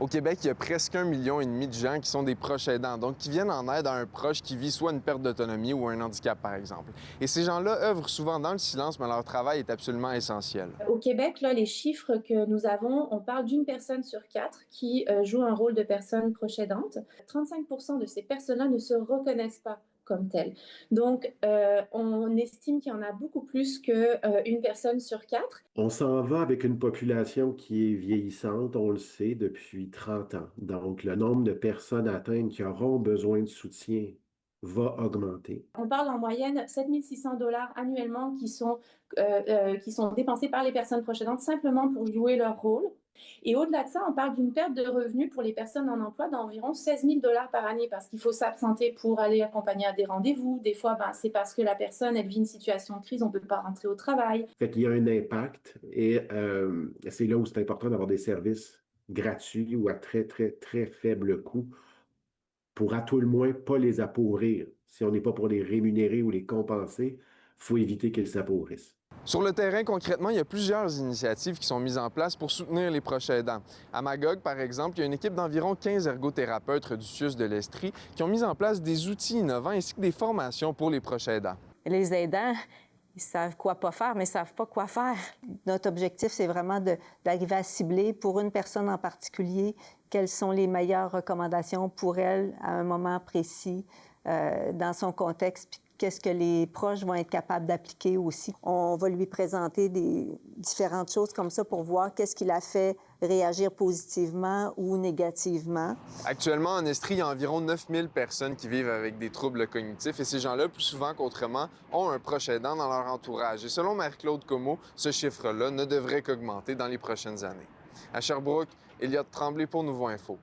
Au Québec, il y a presque 1,5 million de gens qui sont des proches aidants, donc qui viennent en aide à un proche qui vit soit une perte d'autonomie ou un handicap, par exemple. Et ces gens-là œuvrent souvent dans le silence, mais leur travail est absolument essentiel. Au Québec, là, les chiffres que nous avons, on parle d'une personne sur quatre qui joue un rôle de personne proche aidante. 35% de ces personnes-là ne se reconnaissent pas comme telles. Donc, on estime qu'il y en a beaucoup plus qu'une personne sur quatre. On s'en va avec une population qui est vieillissante, on le sait, depuis 30 ans. Donc, le nombre de personnes atteintes qui auront besoin de soutien va augmenter. On parle en moyenne 7 600 $ annuellement qui sont dépensés par les personnes proches aidantes simplement pour jouer leur rôle. Et au-delà de ça, on parle d'une perte de revenus pour les personnes en emploi d'environ 16 000 $ par année parce qu'il faut s'absenter pour aller accompagner à des rendez-vous. Des fois, c'est parce que la personne, elle vit une situation de crise, on ne peut pas rentrer au travail. Fait qu'il y a un impact et c'est là où c'est important d'avoir des services gratuits ou à très, très, très faible coût pour à tout le moins pas les appauvrir. Si on n'est pas pour les rémunérer ou les compenser, il faut éviter qu'ils s'appauvrissent. Sur le terrain, concrètement, il y a plusieurs initiatives qui sont mises en place pour soutenir les proches aidants. À Magog, par exemple, il y a une équipe d'environ 15 ergothérapeutes du CIUS de l'Estrie qui ont mis en place des outils innovants ainsi que des formations pour les proches aidants. Les aidants, ils savent quoi pas faire, mais ils savent pas quoi faire. Notre objectif, c'est vraiment d'arriver à cibler pour une personne en particulier quelles sont les meilleures recommandations pour elle à un moment précis dans son contexte, puis qu'est-ce que les proches vont être capables d'appliquer aussi. On va lui présenter des différentes choses comme ça pour voir qu'est-ce qui la fait réagir positivement ou négativement. Actuellement, en Estrie, il y a environ 9 000 personnes qui vivent avec des troubles cognitifs et ces gens-là, plus souvent qu'autrement, ont un proche aidant dans leur entourage. Et selon Marie-Claude Comeau, ce chiffre-là ne devrait qu'augmenter dans les prochaines années. À Sherbrooke, Elliott Tremblay pour Nouveau Info.